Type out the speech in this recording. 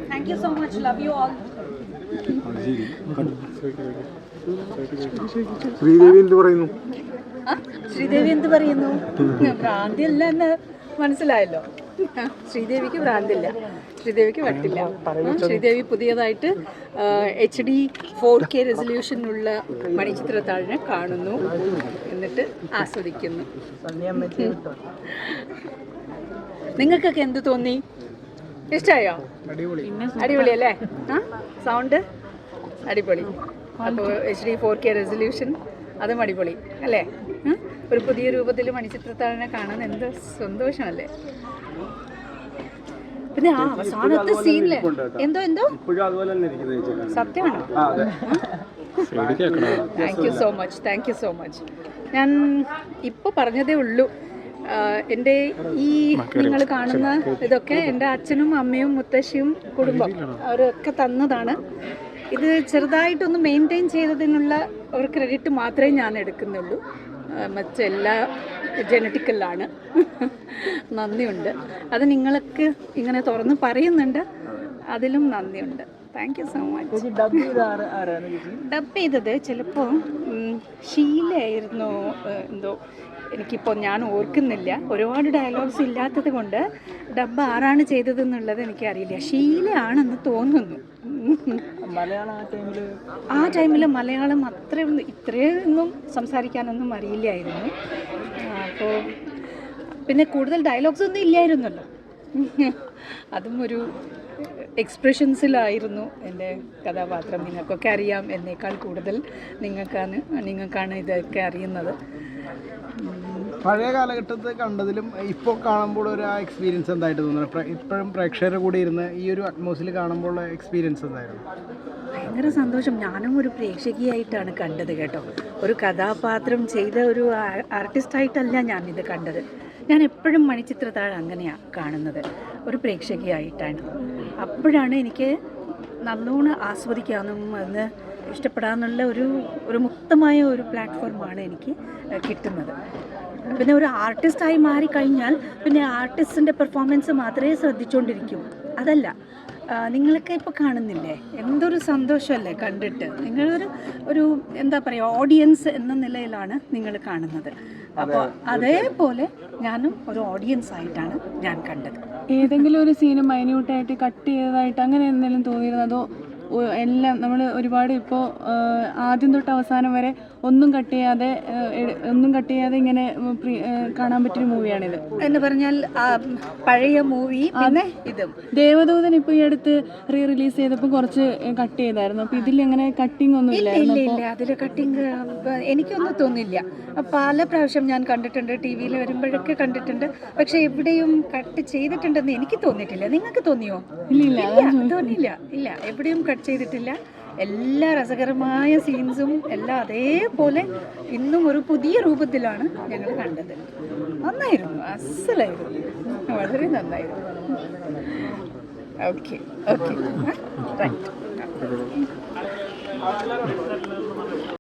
Thank you so much. Love you all. Sridevi എന്ത് പറയുന്നു? ശ്രീദേവി എന്ത് പറയുന്നു? ഭ്രാന്തില്ലെന്ന് മനസ്സിലായല്ലോ. ശ്രീദേവിക്ക് ഭ്രാന്തില്ല, ശ്രീദേവിക്ക് വട്ടില്ല. ശ്രീദേവി പുതിയതായിട്ട് HD 4K റെസൊല്യൂഷനുള്ള മണിച്ചിത്രത്താഴിനെ കാണുന്നു, എന്നിട്ട് ആസ്വദിക്കുന്നു. നിങ്ങൾക്കൊക്കെ എന്ത് തോന്നി? ഇഷ്ടമായോ? അടിപൊളി അല്ലേ? സൗണ്ട് അടിപൊളി. അപ്പോൾ HD 4K റെസൊല്യൂഷൻ അതും അടിപൊളി അല്ലേ? ഒരു പുതിയ രൂപത്തിൽ മണിച്ചിത്രത്താഴിനെ കാണാൻ എന്ത് സന്തോഷമല്ലേ. പിന്നെ അവസാനത്തെ സീനില് എന്തോ സത്യമാണോ? Thank you so much. ഞാൻ ഇപ്പോൾ പറഞ്ഞതേ ഉള്ളൂ. എൻ്റെ ഈ നിങ്ങൾ കാണുന്ന ഇതൊക്കെ എൻ്റെ അച്ഛനും അമ്മയും മുത്തശ്ശിയും കുടുംബം അവരൊക്കെ തന്നതാണ്. ഇത് ചെറുതായിട്ടൊന്ന് മെയിൻറ്റെയിൻ ചെയ്തതിനുള്ള ഒരു ക്രെഡിറ്റ് മാത്രമേ ഞാൻ എടുക്കുന്നുള്ളൂ. മറ്റെല്ലാ ജനറ്റിക്കലാണ്. നന്ദിയുണ്ട്. അത് നിങ്ങൾക്ക് ഇങ്ങനെ തുറന്ന് പറയുന്നുണ്ട്, അതിലും നന്ദിയുണ്ട്. Thank you so much. Dub ചെയ്തത് ചിലപ്പോൾ ഷീലയായിരുന്നു എന്തോ, എനിക്കിപ്പോൾ ഞാൻ ഓർക്കുന്നില്ല. ഒരുപാട് ഡയലോഗ്സ് ഇല്ലാത്തത് കൊണ്ട് ഡബ് ആരാണ് ചെയ്തതെന്നുള്ളത് എനിക്കറിയില്ല. ഷീലയാണെന്ന് തോന്നുന്നു. ആ ടൈമിൽ മലയാളം ഇത്രയൊന്നും സംസാരിക്കാനൊന്നും അറിയില്ലായിരുന്നു. അപ്പോൾ പിന്നെ കൂടുതൽ ഡയലോഗ്സ് ഒന്നും ഇല്ലായിരുന്നല്ലോ. അതും ഒരു എക്സ്പ്രഷൻസിലായിരുന്നു എൻ്റെ കഥാപാത്രം. നിങ്ങൾക്കൊക്കെ അറിയാം, എന്നേക്കാൾ കൂടുതൽ നിങ്ങൾക്കാണ് ഇതൊക്കെ അറിയുന്നത്. പഴയ കാലഘട്ടത്തിൽ കണ്ടതിലും ഇപ്പോൾ കാണുമ്പോൾ ഒരു എക്സ്പീരിയൻസ് എന്തായിട്ട് തോന്നുന്നു? ഇപ്പോഴും പ്രേക്ഷകരുടെ കൂടെ ഇരുന്ന് ഈ ഒരു അറ്റ്മോസ്ഫിയർ കാണുമ്പോൾ എക്സ്പീരിയൻസ് എന്തായിരുന്നു? ഭയങ്കര സന്തോഷം. ഞാനും ഒരു പ്രേക്ഷകയായിട്ടാണ് കണ്ടത് കേട്ടോ. ഒരു കഥാപാത്രം ചെയ്ത ഒരു ആർട്ടിസ്റ്റായിട്ടല്ല ഞാനിത് കണ്ടത്. ഞാൻ എപ്പോഴും മണിച്ചിത്രത്താഴ് അങ്ങനെയാണ് കാണുന്നത്, ഒരു പ്രേക്ഷകയായിട്ടാണ്. അപ്പോഴാണ് എനിക്ക് നല്ലോണം ആസ്വദിക്കാനും അതിന് ഇഷ്ടപ്പെടാനുള്ള ഒരു മുക്തമായ ഒരു പ്ലാറ്റ്ഫോമാണ് എനിക്ക് കിട്ടുന്നത്. പിന്നെ ഒരു ആർട്ടിസ്റ്റായി മാറിക്കഴിഞ്ഞാൽ പിന്നെ ആർട്ടിസ്റ്റിൻ്റെ പെർഫോമൻസ് മാത്രമേ ശ്രദ്ധിച്ചുകൊണ്ടിരിക്കൂ. അതല്ല, നിങ്ങളൊക്കെ ഇപ്പോൾ കാണുന്നില്ലേ, എന്തൊരു സന്തോഷമല്ലേ കണ്ടിട്ട്. നിങ്ങളൊരു എന്താ പറയുക, ഓഡിയൻസ് എന്ന നിലയിലാണ് നിങ്ങൾ കാണുന്നത്. അപ്പോൾ അതേപോലെ ഞാനും ഒരു ഓഡിയൻസ് ആയിട്ടാണ് ഞാൻ കണ്ടത്. ഏതെങ്കിലും ഒരു സീന് മൈന്യൂട്ടായിട്ട് കട്ട് ചെയ്തതായിട്ട് അങ്ങനെ എന്തെങ്കിലും തോന്നിയിരുന്നോ? അതോ എല്ലാം നമ്മൾ ഒരുപാട് ഇപ്പോൾ ആദ്യം തൊട്ട് അവസാനം വരെ ഒന്നും കട്ട് ചെയ്യാതെ ഇങ്ങനെ കാണാൻ പറ്റിയൊരു മൂവിയാണിത് എന്ന് പറഞ്ഞാൽ പഴയ മൂവി. പിന്നെ ഇതും ദേവദൂതൻ ഇപ്പോൾ ഈ അടുത്ത് റിലീസ് ചെയ്തപ്പോൾ കുറച്ച് കട്ട് ചെയ്തായിരുന്നു. അപ്പോൾ ഇതിൽ എങ്ങനെ കട്ടിങ് ഒന്നും ഇല്ല, അതിൽ കട്ടിങ് എനിക്കൊന്നും തോന്നില്ല. പല പ്രാവശ്യം ഞാൻ കണ്ടിട്ടുണ്ട്, TV-യിൽ വരുമ്പോഴൊക്കെ കണ്ടിട്ടുണ്ട്. പക്ഷെ എവിടെയും കട്ട് ചെയ്തിട്ടുണ്ടെന്ന് എനിക്ക് തോന്നിയിട്ടില്ല. നിങ്ങൾക്ക് തോന്നിയോ? ഇല്ല, എവിടെയും കട്ട് ചെയ്തിട്ടില്ല. എല്ലാ രസകരമായ സീൻസും എല്ലാം അതേപോലെ ഇന്നും ഒരു പുതിയ രൂപത്തിലാണ് ഞങ്ങൾ കണ്ടത്. നന്നായിരുന്നു, അസലായിരുന്നു, വളരെ നന്നായിരുന്നു. Okay right.